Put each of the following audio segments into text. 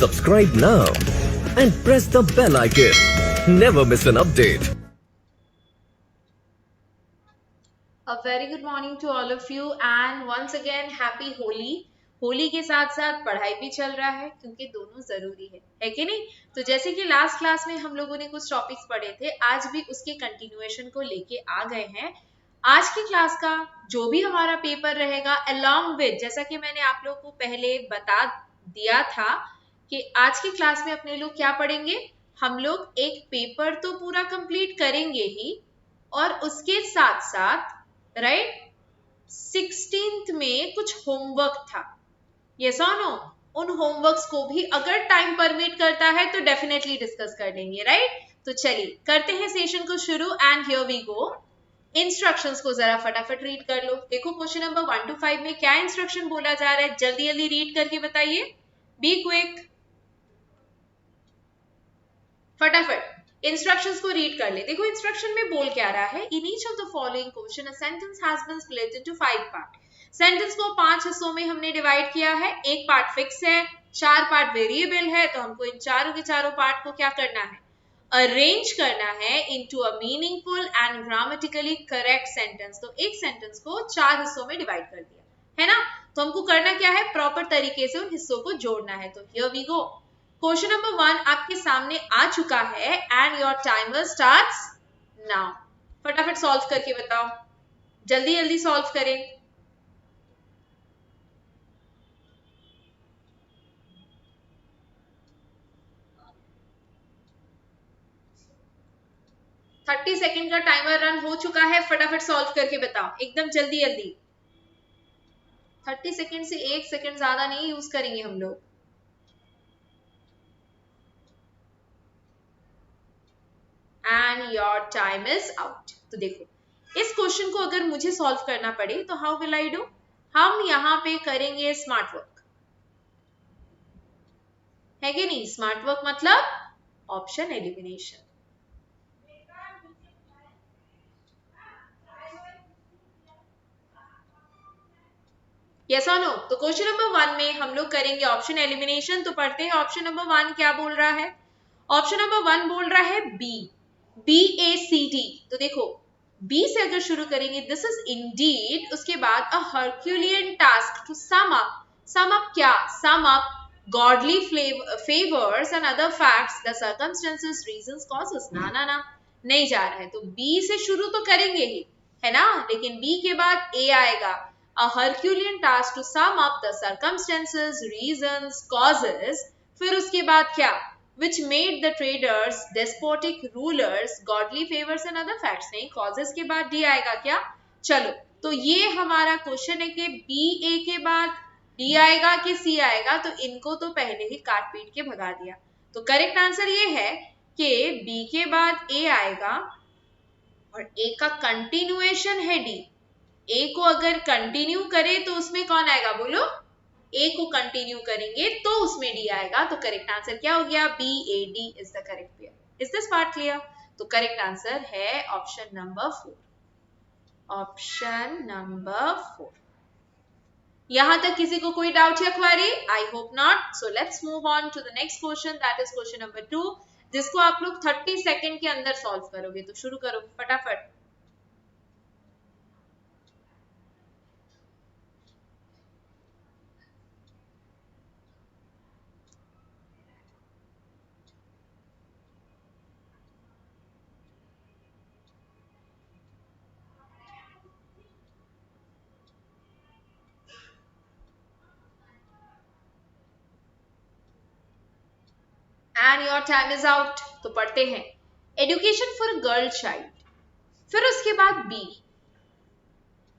Subscribe now and press the bell icon. Never miss an update. A very good morning to all of you and once again happy Holi. Holi के साथ साथ पढ़ाई भी चल रहा है क्योंकि दोनों जरूरी है कि नहीं। तो जैसे कि लास्ट क्लास में हम लोगों ने कुछ टॉपिक्स पढ़े थे, आज भी उसके कंटिन्यूएशन को लेके आ गए हैं। आज की क्लास का जो भी हमारा पेपर रहेगा along with, जैसा कि मैंने आप लोगों को पहले बता दिया था कि आज की क्लास में अपने लोग क्या पढ़ेंगे, हम लोग एक पेपर तो पूरा कंप्लीट करेंगे ही और उसके साथ साथ राइट 16th में कुछ होमवर्क था, यस और नो। उन होमवर्क्स को भी अगर टाइम परमिट करता है तो डेफिनेटली डिस्कस कर लेंगे, राइट। तो चलिए करते हैं सेशन को शुरू and here we go. Instructions को जरा फटाफट रीड कर लो। देखो क्वेश्चन नंबर 1 to 5 में क्या इंस्ट्रक्शन बोला जा रहा है, जल्दी जल्दी रीड करके बताइए, बी क्विक, फटाफट इंस्ट्रक्शंस को रीड कर ले। देखो इंस्ट्रक्शन में बोल क्या रहा है, in each of the following question a sentence has been split into 5 part. Sentence को 5 हिस्सों में हमने डिवाइड किया है, एक पार्ट फिक्स है, 4 पार्ट वेरिएबल है, तो हमको इन चारों के चारों पार्ट को क्या करना है, अरेंज करना है into a meaningful and grammatically correct sentence. तो एक सेंटेंस को 4 हिस्सों में डिवाइड कर दिया है ना, तो हमको करना क्या है, प्रॉपर तरीके से उन हिस्सों को जोड़ना है। तो here we go. Question number 1 आपके सामने आ चुका है and your timer starts now. फटाफट सॉल्व करके बताओ, जल्दी जल्दी सॉल्व करें। थर्टी सेकेंड का टाइमर रन हो चुका है, फटाफट सॉल्व करके बताओ एकदम जल्दी जल्दी। 30 सेकेंड से 1 सेकेंड ज्यादा नहीं यूज करेंगे हम लोग। And your time is out. तो देखो इस क्वेश्चन को अगर मुझे सॉल्व करना पड़े तो हाउ विल आई डू, हम यहाँ पे करेंगे स्मार्ट वर्क, है कि नहीं। स्मार्ट वर्क मतलब ऑप्शन एलिमिनेशन। यस और नो। तो क्वेश्चन नंबर 1 में हम लोग करेंगे ऑप्शन एलिमिनेशन। तो पढ़ते हैं ऑप्शन नंबर 1 क्या बोल रहा है। ऑप्शन नंबर 1 बोल रहा है बी, BACD। तो देखो बी से अगर शुरू करेंगे, दिस इज इंडीड, उसके बाद अ हर्क्यूलियन टास्क टू सम अप क्या, sum up godly favours and other facts, the circumstances, reasons, causes. ना ना ना, नहीं जा रहा है। तो बी से शुरू तो करेंगे ही, है ना, लेकिन बी के बाद ए आएगा, a Herculean task to sum up the circumstances, reasons, causes। फिर उसके बाद क्या, which made the traders despotic rulers, godly favors and other facts। नहीं, causes के बाद डी आएगा क्या। चलो तो ये हमारा क्वेश्चन है कि बी ए के बाद डी आएगा कि सी आएगा, तो इनको तो पहले ही काट पीट के भगा दिया। तो करेक्ट आंसर ये है कि बी के बाद ए आएगा और ए का कंटिन्यूएशन है डी। ए को अगर कंटिन्यू करे तो उसमें कौन आएगा, बोलो, ए को कंटिन्यू करेंगे तो उसमें डी आएगा। तो करेक्ट आंसर क्या हो गया, BAD is the correct pair. Is this part clear. तो करेक्ट आंसर है ऑप्शन नंबर 4, ऑप्शन नंबर 4। यहां तक किसी को कोई डाउट या query, I hope not. So let's move on to the next question, that is question number 2, जिसको आप लोग 30 सेकेंड के अंदर सॉल्व करोगे। तो शुरू करो फटाफट। And your time is out. तो पढ़ते हैं, एजुकेशन फॉर गर्ल चाइल्ड, फिर उसके बाद be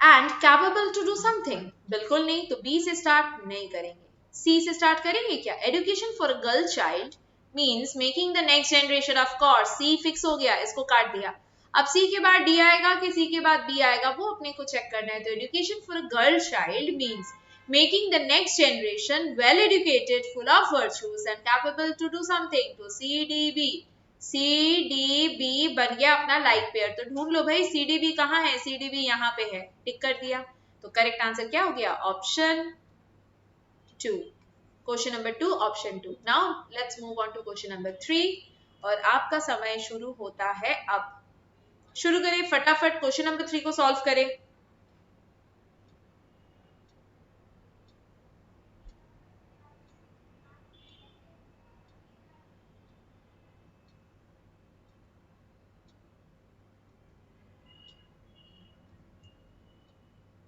and capable to do something, बिल्कुल नहीं, तो बी से स्टार्ट नहीं करेंगे, सी से स्टार्ट करेंगे क्या। Education for girl child means making the next generation, of course C fix हो गया, इसको काट दिया। अब सी के बाद डी आएगा कि सी के बाद बी आएगा, वो अपने को चेक करना है। तो education for girl child means making the next generation well educated, full of virtues and capable to do something। तो CDB, CDB बन गया अपना लाइक पेयर। तो ढूंढ लो भाई CDB कहाँ है, CDB यहाँ पे है, टिक कर दिया। तो करेक्ट आंसर क्या हो गया, option 2। Question number 2 option 2। Now let's move on to question number 3 और आपका समय शुरू होता है अब। शुरू करें फटाफट, क्वेश्चन नंबर 3 को सॉल्व करें।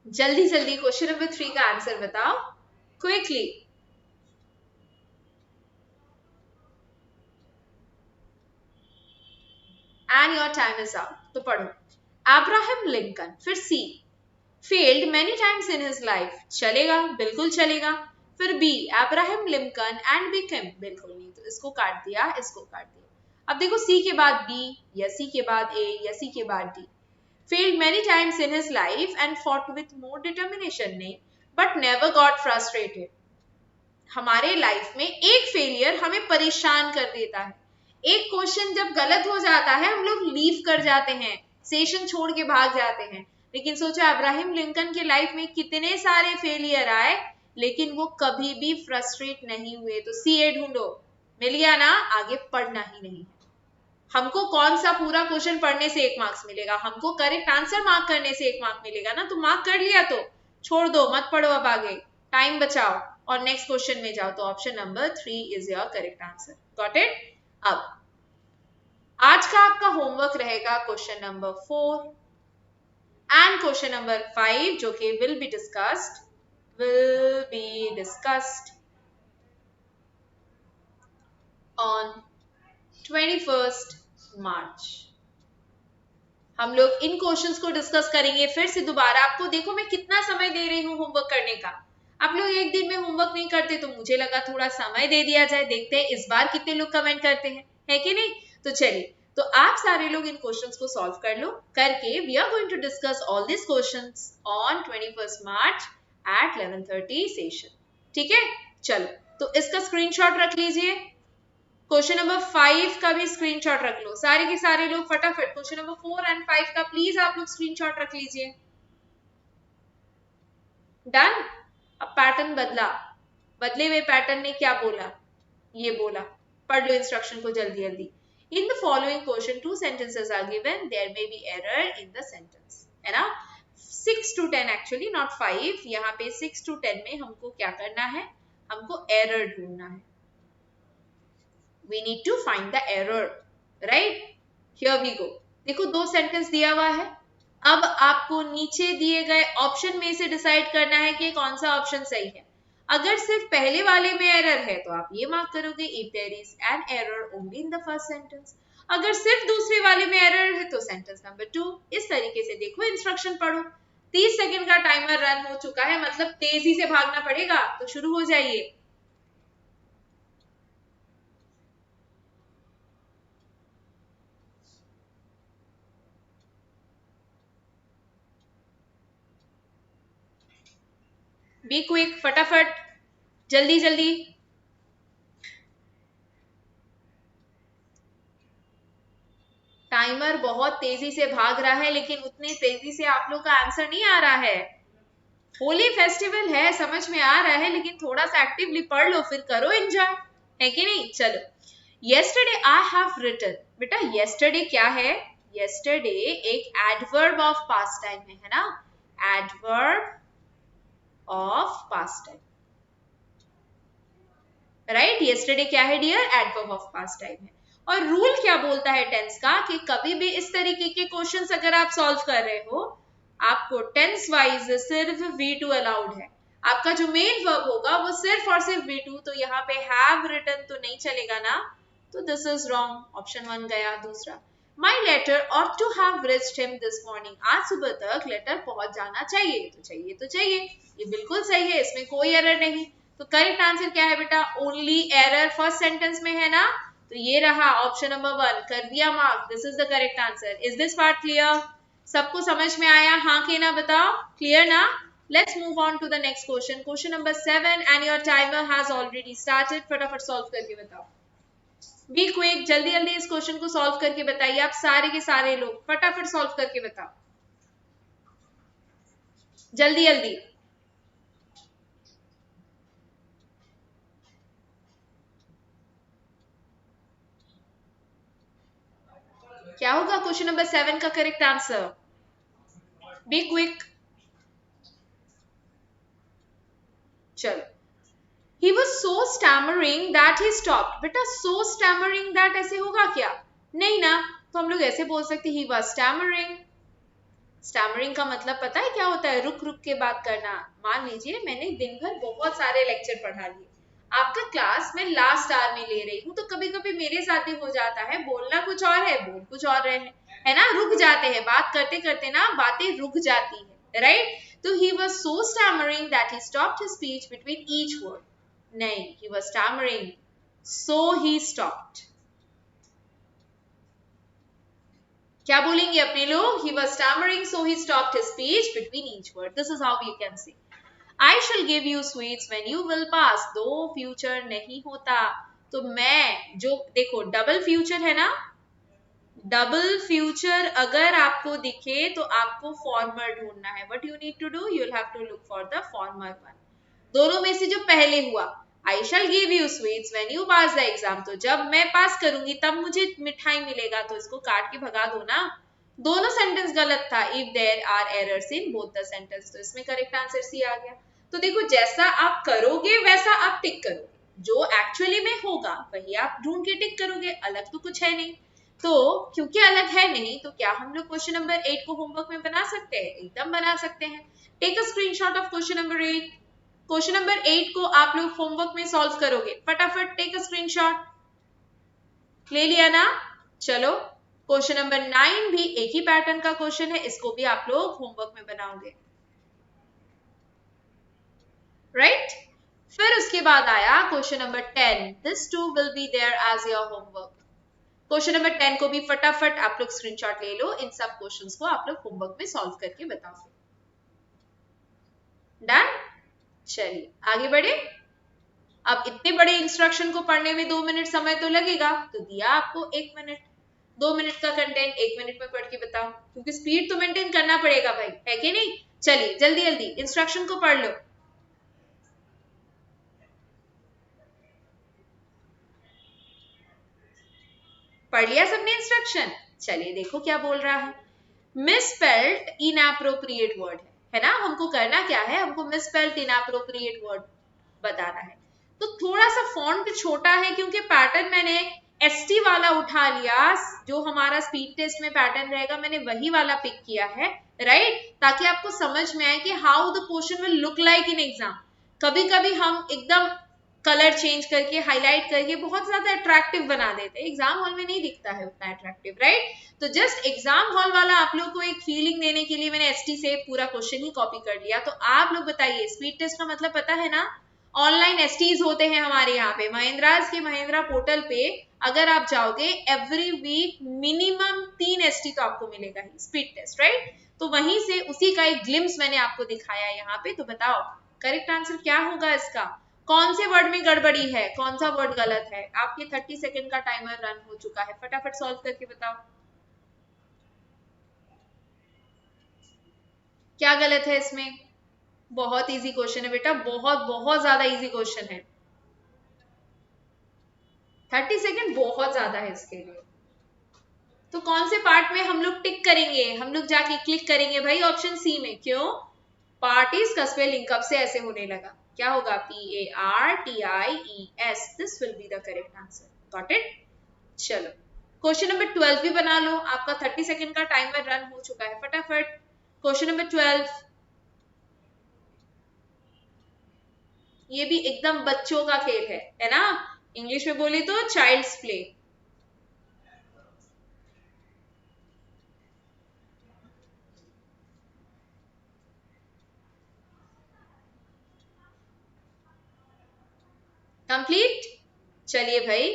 जल्दी जल्दी क्वेश्चन नंबर 3 का आंसर बताओ quickly. And your time is out. तो पढ़ो। अब्राहम लिंकन, फिर C, failed many times in his life, चलेगा, बिल्कुल चलेगा। फिर B, Abraham Lincoln and became, बिल्कुल नहीं, तो इसको काट दिया, इसको काट दिया। अब देखो सी के बाद बी या सी के बाद ए या सी के बाद D. failed many times in his life and fought with more determination, नहीं, but never got frustrated। हमारे लाइफ में एक फेलियर हमें परेशान कर देता है, एक क्वेश्चन जब गलत हो जाता है हम लोग लीव कर जाते हैं, सेशन छोड़ के भाग जाते हैं। लेकिन सोचो अब्राहम लिंकन के लाइफ में कितने सारे फेलियर आए लेकिन वो कभी भी फ्रस्ट्रेट नहीं हुए। तो सी ए ढूंढो, मिल गया ना, आगे पढ़ना ही नहीं। हमको कौन सा पूरा क्वेश्चन पढ़ने से 1 मार्क्स मिलेगा, हमको करेक्ट आंसर मार्क करने से 1 मार्क मिलेगा ना। तो मार्क कर लिया तो छोड़ दो, मत पढ़ो, अब आगे टाइम बचाओ और नेक्स्ट क्वेश्चन में जाओ। तो option number 3 is your correct answer. Got it. अब आज का आपका होमवर्क रहेगा question number 4 and question number 5 जो कि will be discussed on 21st मार्च। हम लोग इन क्वेश्चंस को डिस्कस करेंगे फिर से दोबारा। आपको देखो मैं कितना समय दे रही हूँ होमवर्क करने का। आप लोग एक दिन में होमवर्क नहीं करते तो मुझे लगा थोड़ा समय दे दिया जाए, देखते हैं इस बार कितने लोग कमेंट करते हैं, है कि नहीं। तो चलिए, तो आप सारे लोग इन क्वेश्चंस को सॉल्व कर लो, करके we are going to discuss all this questions on 21st March at 11:30 session. ठीक है, चलो तो इसका स्क्रीनशॉट रख लीजिए। क्वेश्चन नंबर 5 का भी स्क्रीनशॉट रख लो, सारे के सारे लोग फटाफट। क्वेश्चन नंबर 4 एंड 5 का प्लीज आप लोग स्क्रीनशॉट रख लीजिए। डन। अब पैटर्न बदला, बदले हुए पैटर्न ने क्या बोला, ये बोला, पढ़ लो इंस्ट्रक्शन को जल्दी जल्दी। In the following question 2 sentences are given, there may be error in the sentence, है ना। 6 to 10 एक्चुअली, नॉट 5। यहाँ पे 6 to 10 में हमको क्या करना है, हमको एरर ढूंढना है। We need to find the error, right? Here we go। देखो 2 सेंटेंस दिया हुआ है। अब आपको नीचे दिए गए ऑप्शन में से डिसाइड करना है कि कौन सा ऑप्शन सही है। अगर सिर्फ पहले वाले में एरर है तो आप ये मार्क करोगे if there is an error only in the first sentence। अगर सिर्फ दूसरे वाले में एरर है तो सेंटेंस नंबर 2। इस तरीके से देखो, इंस्ट्रक्शन पढ़ो। 30 सेकंड का टाइमर रन हो चुका है, मतलब तेजी से भागना पड़ेगा, तो शुरू हो जाइए। बी क्विक, फटाफट, जल्दी जल्दी। टाइमर बहुत तेजी से भाग रहा है लेकिन उतनी तेजी से आप लोग का आंसर नहीं आ रहा है। होली फेस्टिवल है, समझ में आ रहा है, लेकिन थोड़ा सा एक्टिवली पढ़ लो, फिर करो एंजॉय, है कि नहीं। चलो, yesterday I have written, बेटा yesterday क्या है, yesterday एक adverb of past time है ना, adverb of past time, right. yesterday क्या है dear, adverb of past time है। और रूल क्या बोलता है टेंस का, कि कभी भी इस तरीके के क्वेश्चंस अगर आप सॉल्व कर रहे हो, आपको टेंस वाइज सिर्फ V2 अलाउड है। आपका जो मेन वर्ब होगा वो सिर्फ और सिर्फ V2। तो यहाँ पे हैव रिटन तो नहीं चलेगा ना, तो दिस इज रॉन्ग, ऑप्शन 1 गया। दूसरा, my letter ought to have reached him this morning, आज सुबह तक लेटर पहुंच जाना चाहिए, तो चाहिए तो चाहिए, ये बिल्कुल सही है, इसमें कोई एरर नहीं। तो करेक्ट आंसर क्या है बेटा, ओनली एरर फर्स्ट सेंटेंस में है ना, तो ये रहा ऑप्शन नंबर 1, कर दिया mark, this is the correct answer. Is this part clear, सबको समझ में आया, हाँ कि ना बताओ, क्लियर ना। Let's move on to the next question, question number 7 and your timer has already started. फटाफट सॉल्व करके बताओ, बी क्विक, जल्दी जल्दी इस क्वेश्चन को सॉल्व करके बताइए। आप सारे के सारे लोग फटाफट सॉल्व करके बताओ, जल्दी जल्दी। क्या होगा क्वेश्चन नंबर 7 का करेक्ट आंसर? Be quick. चलो, he was so stammering that he stopped। बेटा so stammering that ऐसे होगा क्या? नहीं ना, तो हम लोग ऐसे बोल सकते he was stammering। स्टैमरिंग का मतलब पता है क्या होता है? रुक रुक के बात करना। मान लीजिए मैंने दिन भर बहुत सारे लेक्चर पढ़ा लिए, आपका क्लास में लास्ट आवर में ले रही हूँ, तो कभी कभी मेरे साथ भी हो जाता है, बोलना कुछ और है, बोल कुछ और रहे हैं, है ना, रुक जाते हैं, बात करते करते ना बातें रुक जाती है, राइट? तो he was so stammering that he stopped his speech between each word। नहीं, he was stammering so he stopped। क्या बोलेंगे अपने लोग? He was stammering so he stopped his speech between each word। This is how we can say I shall give you sweets when you will pass। दो future नहीं होता, तो मैं जो देखो डबल फ्यूचर है ना, डबल फ्यूचर अगर आपको दिखे तो आपको फॉर्मर ढूंढना है। What you need to do, you will have to look for the former one. दोनों में से जो पहले हुआ, I shall give you sweets when you pass the exam, तो जब मैं पास करूंगी तब मुझे मिठाई मिलेगा, तो इसको काट के भगा दो ना। दोनों सेंटेंस गलत था। If there are errors in both the sentence, तो इसमें करेक्ट आंसर सी आ गया। तो देखो जैसा आप करोगे वैसा आप टिक करोगे, जो एक्चुअली में होगा वही आप ढूंढ के टिक करोगे, अलग तो कुछ है नहीं। तो क्योंकि अलग है नहीं, तो क्या हम लोग क्वेश्चन नंबर 8 को होमवर्क में बना सकते हैं? एकदम बना सकते हैं। Take a screenshot of question number 8। Question number 8 को आप लोग होमवर्क में सॉल्व करोगे, फटाफट टेक अ स्क्रीनशॉट। ले लिया ना? चलो, क्वेश्चन नंबर 9 भी एक ही पैटर्न का क्वेश्चन है, इसको भी आप लोग होमवर्क में बनाओगे, राइट? फिर उसके बाद आया question number 10। This too will be there as your homework. Question number 10 को भी फटाफट आप लोग स्क्रीनशॉट ले लो, इन सब क्वेश्चंस को आप लोग होमवर्क में सॉल्व करके बताओगे। डन? चलिए आगे बढ़े। अब इतने बड़े इंस्ट्रक्शन को पढ़ने में 2 मिनट समय तो लगेगा, तो दिया आपको 1 मिनट। 2 मिनट का कंटेंट 1 मिनट में पढ़ के बताओ, क्योंकि स्पीड तो मेंटेन करना पड़ेगा भाई, है कि नहीं? चलिए जल्दी जल्दी इंस्ट्रक्शन को पढ़ लो। पढ़ लिया सबने इंस्ट्रक्शन? चलिए देखो क्या बोल रहा है। मिसस्पेल्ड इनएप्रोप्रिएट वर्ड है ना, हमको करना क्या है, हमको मिसस्पेल्ड इनएप्रोप्रिएट वर्ड बताना है। तो थोड़ा सा फॉन्ट छोटा है, क्योंकि पैटर्न मैंने एसटी वाला उठा लिया, जो हमारा स्पीड टेस्ट में पैटर्न रहेगा मैंने वही वाला पिक किया है, राइट? ताकि आपको समझ में आए कि how the question will look like in exam. कभी कभी हम एकदम कलर चेंज करके हाईलाइट करके बहुत ज्यादा अट्रैक्टिव बना देते हैं, एग्जाम हॉल में नहीं दिखता है उतना अट्रैक्टिव, राइट? तो जस्ट एग्जाम हॉल वाला आप लोग को एक फीलिंग देने के लिए मैंने एसटी से पूरा क्वेश्चन ही कॉपी कर लिया। तो आप लोग बताइए, स्पीड टेस्ट का मतलब पता है ना? ऑनलाइन एसटीज होते हैं हमारे यहाँ पे, महिंद्राज के महिंद्रा पोर्टल पे अगर आप जाओगे एवरी वीक मिनिमम 3 एसटी तो आपको मिलेगा ही, स्पीड टेस्ट, राइट? तो वहीं से उसी का एक ग्लिम्स मैंने आपको दिखाया यहाँ पे। तो बताओ करेक्ट आंसर क्या होगा इसका? कौन से वर्ड में गड़बड़ी है, कौन सा वर्ड गलत है? आपके 30 सेकंड का टाइमर रन हो चुका है, फटाफट सॉल्व करके बताओ क्या गलत है इसमें। बहुत इजी क्वेश्चन है बेटा, बहुत बहुत ज्यादा इजी क्वेश्चन है। 30 सेकंड बहुत ज्यादा है इसके लिए। तो कौन से पार्ट में हम लोग टिक करेंगे? हम लोग जाके क्लिक करेंगे भाई ऑप्शन सी में। क्यों? पार्टीज का स्पेलिंग कब से ऐसे होने लगा? क्या होगा? PARTIES। This will be the correct answer. Got it? चलो क्वेश्चन नंबर 12 भी बना लो, आपका 30 सेकंड का टाइमर रन हो चुका है, फटाफट क्वेश्चन नंबर 12। ये भी एकदम बच्चों का खेल है ना? इंग्लिश में बोले तो चाइल्ड्स प्ले। कंप्लीट? चलिए भाई,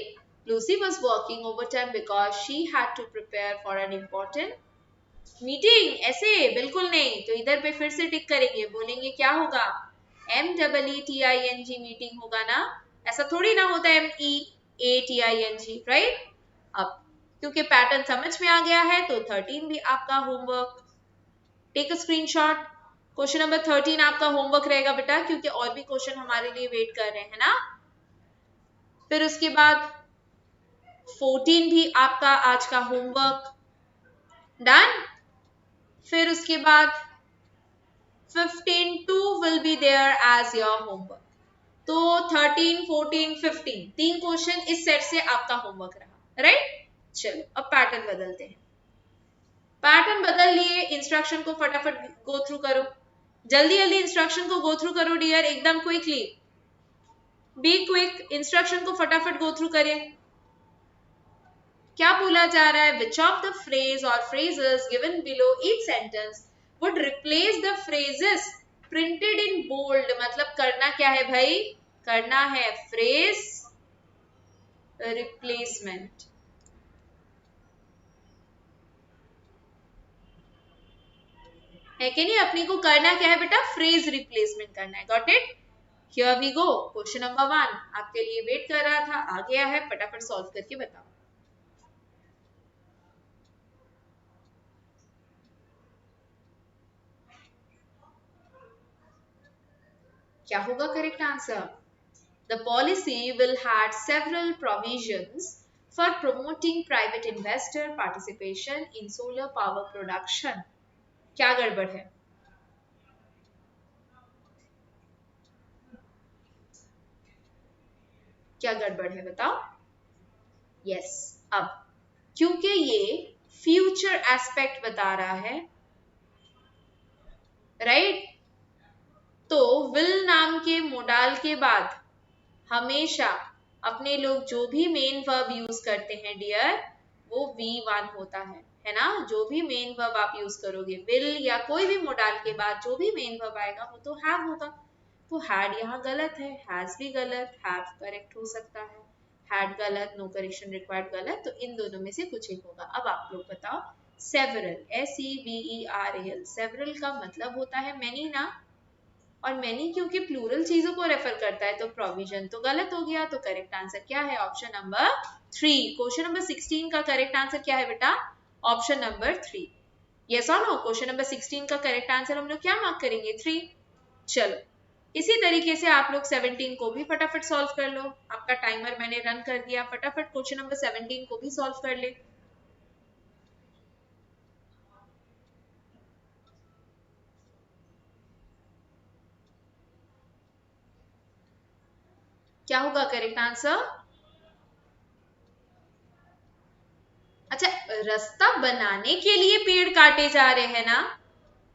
Lucy was working overtime because she had to prepare for an important meeting। ऐसे बिल्कुल नहीं, तो इधर पे फिर से टिक करेंगे, बोलेंगे क्या होगा? MEETING मीटिंग होगा ना, ऐसा थोड़ी ना होता है MEATING, राइट? अब क्योंकि पैटर्न समझ में आ गया है, तो 13 भी आपका homework. Take a screenshot. Question number 13 आपका होमवर्क रहेगा बेटा, क्योंकि और भी क्वेश्चन हमारे लिए वेट कर रहे हैं ना। फिर उसके बाद 14 भी आपका आज का होमवर्क। डन। फिर उसके बाद 15 2 will be there as your homework. तो 13 14 15 तीन क्वेश्चन इस सेट से आपका होमवर्क रहा, राइट। चलो अब पैटर्न बदलते हैं। पैटर्न बदल लिए, इंस्ट्रक्शन को फटाफट गो थ्रू करो, जल्दी जल्दी इंस्ट्रक्शन को गो थ्रू करो डियर, एकदम क्विकली, बी क्विक, इंस्ट्रक्शन को फटाफट गो थ्रू करें। क्या बोला जा रहा है? विच ऑफ द फ्रेज और phrases given below each sentence would replace the phrases printed in bold. मतलब करना क्या है भाई? करना है फ्रेज रिप्लेसमेंट। है कि नहीं? अपनी को करना क्या है बेटा? फ्रेज रिप्लेसमेंट करना है। Got it? Here we go. Question number 1 आपके लिए वेट कर रहा था, आ गया है, फटाफट सॉल्व करके बताओ। क्या होगा correct answer? The policy will had several provisions for promoting private investor participation in solar power production. क्या गड़बड़ है? क्या गड़बड़ है बताओ? यस, अब क्योंकि ये फ्यूचर एस्पेक्ट बता रहा है, राइट? तो विल नाम के मोडाल के बाद हमेशा अपने लोग जो भी मेन वर्ब यूज करते हैं डियर, वो V1 होता है ना? जो भी मेन वर्ब आप यूज करोगे विल या कोई भी मोडाल के बाद जो भी मेन वर्ब आएगा वो तो हैव होगा। तो हैड यहाँ गलत है, हैज भी गलत, हैव करेक्ट हो सकता है, हैड गलत, नो करेक्शन रिक्वायर्ड गलत, तो इन दोनों में से कुछ एक होगा। अब आप लोग बताओ, सेवरल, SEVERAL, सेवरल का मतलब होता है मैनी ना, और मैनी क्योंकि प्लूरल चीजों को रेफर करता है तो प्रोविजन तो गलत हो गया। तो करेक्ट आंसर क्या है? Option number 3। क्वेश्चन नंबर 16 का करेक्ट आंसर क्या है बेटा? Option number 3। यस और नो? क्वेश्चन नंबर 16 का करेक्ट आंसर हम लोग क्या मार्क करेंगे? 3। चलो इसी तरीके से आप लोग 17 को भी फटाफट सॉल्व कर लो। आपका टाइमर मैंने रन कर दिया, फटाफट क्वेश्चन नंबर 17 को भी सॉल्व कर ले। क्या होगा करेक्ट आंसर? अच्छा, रास्ता बनाने के लिए पेड़ काटे जा रहे हैं ना,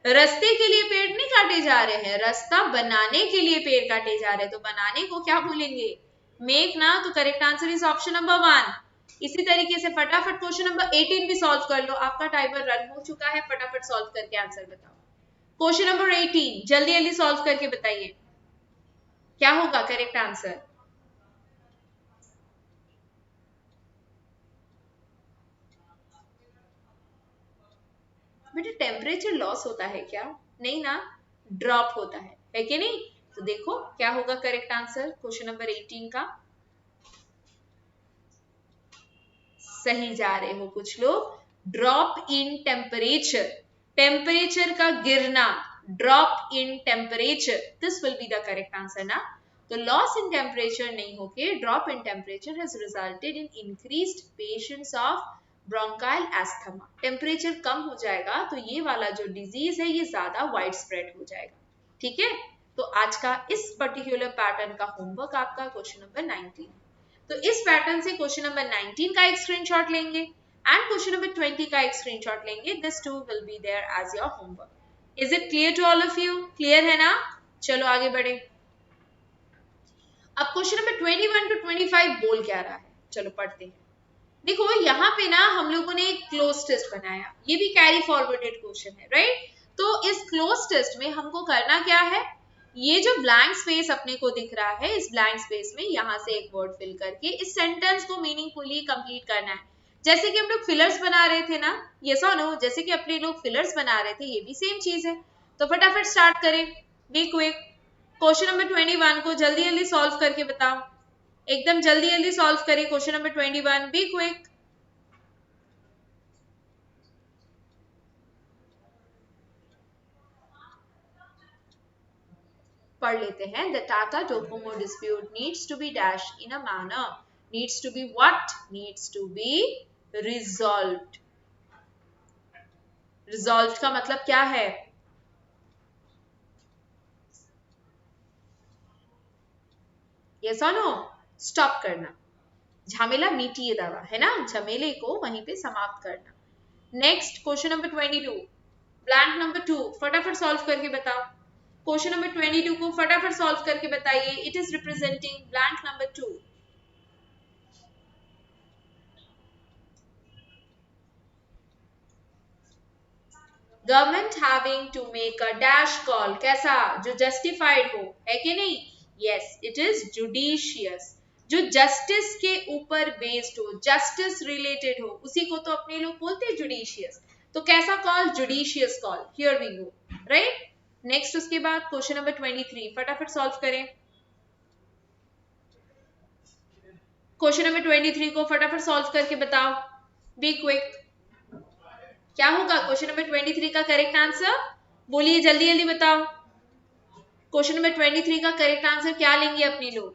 रास्ते के लिए पेड़ नहीं काटे जा रहे हैं, रास्ता बनाने के लिए पेड़ काटे जा रहे हैं। तो बनाने को क्या बोलेंगे? मेक ना। तो correct answer is option number 1। इसी तरीके से फटाफट क्वेश्चन नंबर 18 भी सॉल्व कर लो। आपका टाइमर रन हो चुका है, फटाफट सॉल्व करके आंसर बताओ। क्वेश्चन नंबर 18 जल्दी जल्दी सॉल्व करके बताइए क्या होगा करेक्ट आंसर। बेटा टेम्परेचर लॉस होता है क्या? नहीं ना, ड्रॉप होता है कि नहीं? तो देखो क्या होगा करेक्ट आंसर क्वेश्चन नंबर 18 का। सही जा रहे हो कुछ लोग। ड्रॉप इन टेम्परेचर, टेम्परेचर का गिरना, drop in temperature, this will be the correct answer ना। तो लॉस इन टेम्परेचर नहीं होके drop in temperature has resulted in increased patients of bronchial asthma. Temperature कम हो जाएगा तो ये वाला जो डिजीज है ये ज्यादा वाइड स्प्रेड हो जाएगा। ठीक है, तो आज का इस पर्टिकुलर पैटर्न का होमवर्क आपका क्वेश्चन नंबर 19। तो इस पैटर्न से क्वेश्चन नंबर 19 का एक स्क्रीनशॉट लेंगे एंड क्वेश्चन नंबर 20 का एक स्क्रीनशॉट लेंगे। This too will be there as your homework. Is it clear to all of you? Clear है ना? चलो आगे बढ़े। अब क्वेश्चन नंबर 21 टू 25 बोल क्या रहा है, चलो पढ़ते हैं। देखो यहाँ पे ना हम लोगों ने एक क्लोज टेस्ट बनाया, ये भी कैरी फॉरवर्डेड क्वेश्चन है, राइट? तो इस क्लोज टेस्ट में हमको करना क्या है? ये जो ब्लैंक स्पेस अपने को दिख रहा है, इस ब्लैंक स्पेस में यहाँ से एक वर्ड फिल करके इस सेंटेंस को मीनिंगफुली कंप्लीट करना है। जैसे कि हम लोग फिलर्स बना रहे थे ना, यस और नो? जैसे कि अपने लोग फिलर्स बना रहे थे, ये भी सेम चीज है। तो फटाफट स्टार्ट करें, बी क्विक। क्वेश्चन नंबर 21 को जल्दी जल्दी सॉल्व करके बताओ, एकदम जल्दी जल्दी सॉल्व करें क्वेश्चन नंबर 21, बी क्विक। पढ़ लेते हैं। The Tata Docomo dispute needs to be dash in a manner, needs to be what? Needs to be resolved. Resolve का मतलब क्या है? यस और नो? स्टॉप करना, झमेला मीटिए दवा, है ना, झमेले को वहीं पे समाप्त करना। Next question number 22, blank number 2, फटाफट सॉल्व करके बताओ। क्वेश्चन नंबर 22 को फटाफट सॉल्व करके बताइए। It is representing blank number 2। Government having to make a dash call, कैसा? जो जस्टिफाइड हो, है कि नहीं? Yes, it is judicious. जो जस्टिस के ऊपर बेस्ड हो, जस्टिस रिलेटेड हो, उसी को तो अपने लोग बोलते हैं जुडिशियस। तो कैसा call? Judicious call. Here we go, right. Next उसके बाद क्वेश्चन नंबर 23, फटाफट सॉल्व करें। क्वेश्चन नंबर 23 को फटाफट सॉल्व करके बताओ, बी क्विक। क्या होगा क्वेश्चन नंबर 23 का करेक्ट आंसर? बोलिए, जल्दी जल्दी बताओ। क्वेश्चन नंबर 23 का करेक्ट आंसर क्या लेंगे अपने लोग?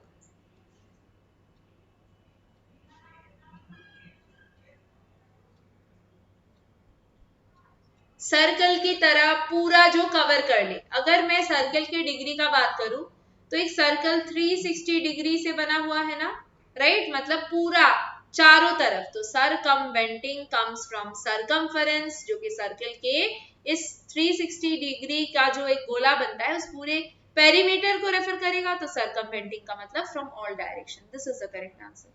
सर्कल की तरह पूरा जो कवर कर ले। अगर मैं सर्कल की डिग्री का बात करूं तो एक सर्कल 360 डिग्री से बना हुआ है ना, राइट, मतलब पूरा चारों तरफ। तो सरकमवेंटिंग कम्स फ्रॉम सरकमफेरेंस, जो कि सर्कल के इस 360 डिग्री का जो एक गोला बनता है उस पूरे पेरीमीटर को रेफर करेगा। तो सरकमवेंटिंग का मतलब from all direction. This is the correct answer.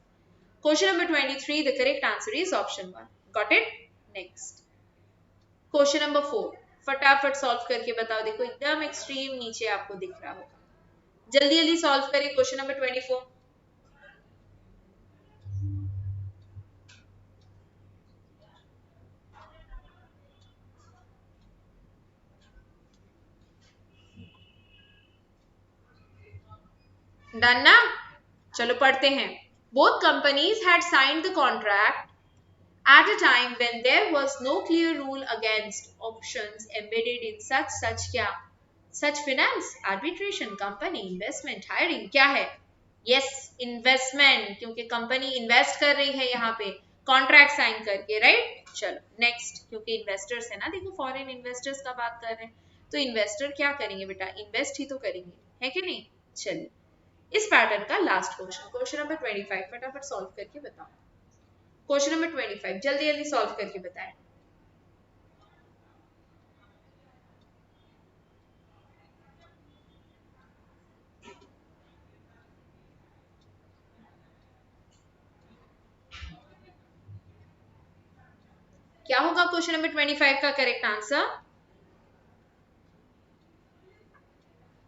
Question number 23, the correct answer is option 1। Got it? Next question number 4, फटाफट सॉल्व करके बताओ। देखो एकदम एक्सट्रीम नीचे आपको दिख रहा होगा, जल्दी जल्दी सॉल्व करें। क्वेश्चन नंबर 24, डन ना? चलो पढ़ते हैं। Both companies had signed the contract at a time when there was no clear rule against options embedded in such क्या? such finance, arbitration, company investment, hiring, क्या है? yes, investment, क्योंकि company invest कर रही है यहाँ पे कॉन्ट्रैक्ट साइन करके, राइट। चलो नेक्स्ट, क्योंकि इन्वेस्टर्स है ना, देखो फॉरेन इन्वेस्टर्स का बात कर रहे हैं, तो इन्वेस्टर क्या करेंगे बेटा? इन्वेस्ट ही तो करेंगे, है कि नहीं? चलिए इस पैटर्न का लास्ट क्वेश्चन, क्वेश्चन नंबर 25, फटाफट सॉल्व करके बताओ। क्वेश्चन नंबर 25 जल्दी जल्दी सॉल्व करके बताएं। क्या होगा क्वेश्चन नंबर 25 का correct answer?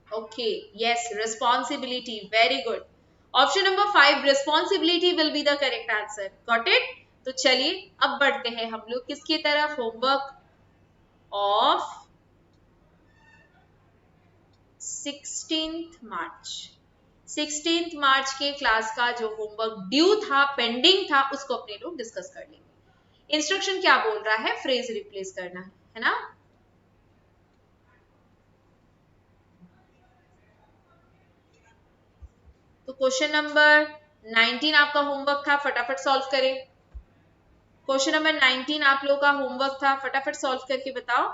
Okay, yes, responsibility, very good. Option number 5, responsibility will be the correct answer. Got it? तो चलिए अब बढ़ते हैं हम लोग किसकी तरफ? होमवर्क ऑफ 16 मार्च। 16 मार्च के क्लास का जो होमवर्क ड्यू था, पेंडिंग था, उसको अपने लोग डिस्कस कर लेंगे। इंस्ट्रक्शन क्या बोल रहा है? फ्रेज रिप्लेस करना है ना। तो क्वेश्चन नंबर 19 आपका होमवर्क था, फटाफट सॉल्व करें। क्वेश्चन नंबर 19 आप लोगों का होमवर्क था, फटाफट सॉल्व करके बताओ।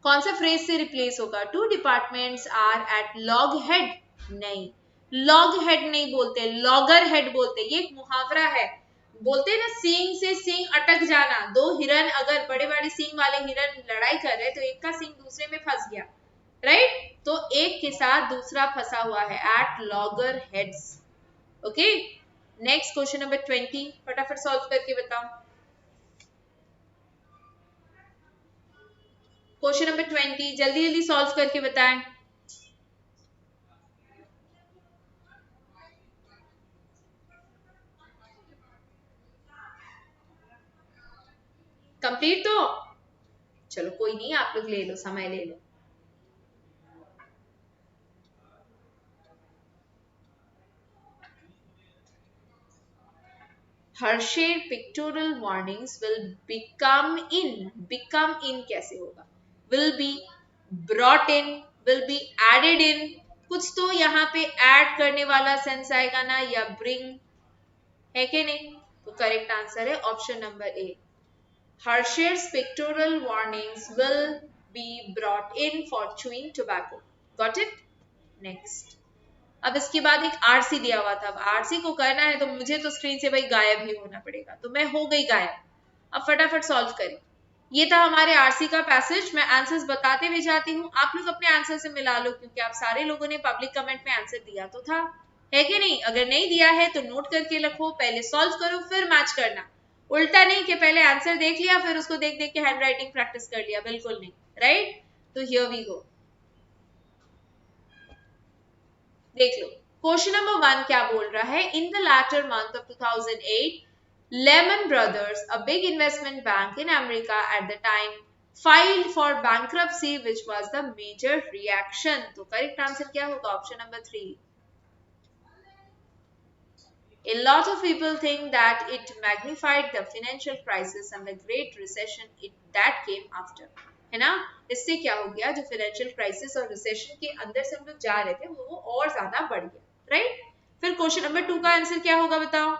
कौन सा फ्रेज से रिप्लेस होगा? Two departments are at log head, नहीं, लॉग हेड नहीं बोलते, लॉगर हेड बोलते। ये एक मुहावरा है, बोलते ना सींग से सींग अटक जाना। दो हिरन, अगर बड़े बड़े सींग वाले हिरन लड़ाई कर रहे तो एक का सींग दूसरे में फंस गया, राइट, तो एक के साथ दूसरा फंसा हुआ है, at logger heads. Okay, next question number 20, फटाफट सॉल्व करके बताओ। क्वेश्चन नंबर 20 जल्दी जल्दी सॉल्व करके बताएं। कंप्लीट तो? चलो कोई नहीं, आप लोग ले लो, समय ले लो। Harsher pictorial warnings will become in कैसे होगा? Will be, brought in, will be added in, कुछ तो यहाँ पे ऐड करने वाला सेंस आएगा ना, या ब्रिंग, है कि नहीं? तो करेक्ट आंसर है option number A. Hershey's pictorial warnings will be brought in for chewing tobacco. Got it? Next. अब इसके बाद एक आरसी दिया हुआ था। अब आरसी को करना है तो मुझे तो स्क्रीन से भाई गायब ही होना पड़ेगा, तो मैं हो गई गायब। अब फटाफट सॉल्व करें। ये था हमारे आरसी का पैसेज। मैं आंसर्स बताते हुए जाती हूँ, आप लोग अपने आंसर से मिला लो, क्योंकि आप सारे लोगों ने पब्लिक कमेंट में आंसर दिया तो था, है कि नहीं? अगर नहीं दिया है तो नोट करके रखो, पहले सॉल्व करो फिर मैच करना। उल्टा नहीं कि पहले आंसर देख लिया फिर उसको देख देख के हैंड राइटिंग प्रैक्टिस कर लिया, बिल्कुल नहीं, राइट? तो हियर वी गो, देख लो। क्वेश्चन नंबर 1 क्या बोल रहा है? In the latter month of 2008, Lehman Brothers, a big investment bank in America at the time, filed for bankruptcy, which was the major reaction. तो करेक्ट आंसर क्या होगा? Option number 3। A lot of people think that it magnified the financial crisis and the Great Recession that came after. है ना? इससे क्या हो गया? जो फाइनेंशियल क्राइसिस और रिसेशन के अंदर से हम लोग जा रहे थे वो और ज्यादा बढ़ गया, राइट? फिर क्वेश्चन नंबर 2 का आंसर क्या होगा बताओ?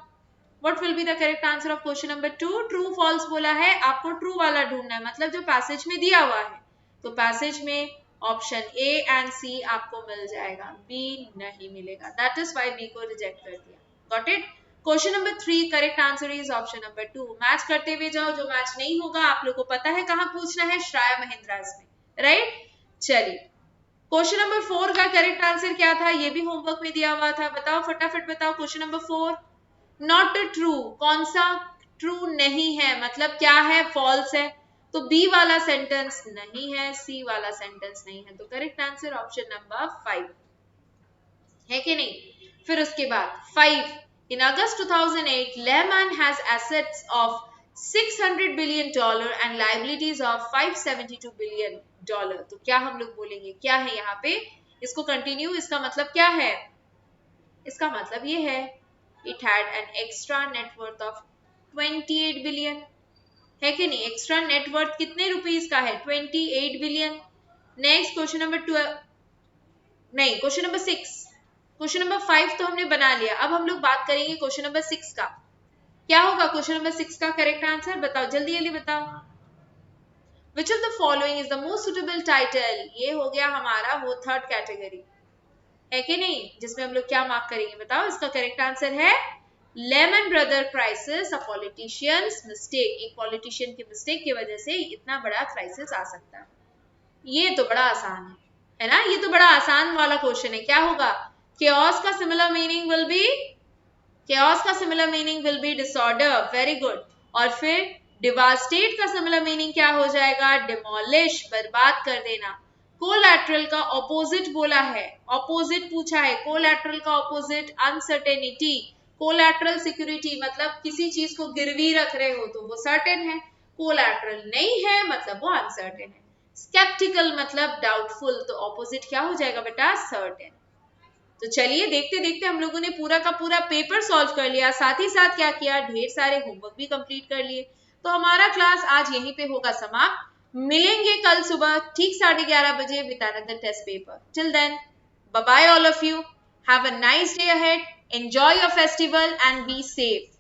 What will be the correct answer of question number 2? True false बोला है, आपको ट्रू वाला ढूंढना है, मतलब जो पैसेज में दिया हुआ है। तो पैसेज में ऑप्शन ए एंड सी आपको मिल जाएगा, बी नहीं मिलेगा। दैट इज व्हाई बी को रिजेक्ट कर दिया। Got it? Question number 3 correct answer is option number 2। Match करते हुए जाओ, जो मैच नहीं होगा आप लोग को पता है कहां पूछना है, श्राया महिंद्रास में, राइट? चलिए, क्वेश्चन नंबर 4 का करेक्ट आंसर क्या था? ये भी होमवर्क में दिया हुआ था, बताओ फटाफट बताओ। क्वेश्चन नंबर 4 नॉट ट्रू, कौन सा ट्रू नहीं है, मतलब क्या है? फॉल्स है। तो बी वाला सेंटेंस नहीं है, सी वाला सेंटेंस नहीं है, तो करेक्ट आंसर ऑप्शन नंबर 5 है कि नहीं? फिर उसके बाद 5, इन अगस्त 2008 Lehman has assets of $600 billion and liabilities of $572 billion. तो क्या हम लोग बोलेंगे, क्या है यहाँ पे? इसको कंटिन्यू, इसका मतलब क्या है? इसका मतलब ये है it had an extra net worth of 28 billion, है कि नहीं? एक्स्ट्रा नेट वर्थ कितने रुपीस का है? 28 बिलियन। नेक्स्ट क्वेश्चन नंबर 12, नहीं क्वेश्चन नंबर 6, क्वेश्चन नंबर 5 तो हमने बना लिया, अब हम लोग बात करेंगे क्वेश्चन नंबर 6 का। क्या होगा क्वेश्चन नंबर 6 का करेक्ट आंसर? बताओ जल्दी जल्दी बताओ। Which of the following is the most suitable title? ये हो गया हमारा वो थर्ड कैटेगरी, है कि नहीं? जिसमें हम लोग क्या मार्क करेंगे बताओ? इसका करेक्ट आंसर है लेमन ब्रदर क्राइसिस, अ पॉलिटिशियंस मिस्टेक। एक पॉलिटिशियन की मिस्टेक की वजह से इतना बड़ा क्राइसिस आ सकता है। ये तो बड़ा आसान है ना? ये तो बड़ा आसान वाला क्वेश्चन है। क्या होगा? chaos का similar meaning will be, chaos का similar meaning will be disorder, very good. और फिर डिवास्टेट का सिमिलर मीनिंग क्या हो जाएगा? डिमोलिश, बर्बाद कर देना। कोलैटरल का ऑपोजिट बोला है, ऑपोजिट पूछा है, कोलैटरल का ऑपोजिट अनसर्टेनिटी। कोलैटरल सिक्योरिटी मतलब किसी चीज को गिरवी रख रहे हो तो वो सर्टेन है, कोलैटरल नहीं है मतलब वो अनसर्टेन है। स्केप्टिकल मतलब डाउटफुल, तो ऑपोजिट क्या हो जाएगा बेटा? सर्टेन। तो चलिए देखते देखते हम लोगों ने पूरा का पूरा पेपर सॉल्व कर लिया, साथ ही साथ क्या किया, ढेर सारे होमवर्क भी कंप्लीट कर लिए। तो हमारा क्लास आज यहीं पे होगा समाप्त। मिलेंगे कल सुबह ठीक 11:30 बजे with another test paper. Till then bye bye all of you, have a nice day ahead, enjoy your festival and be safe.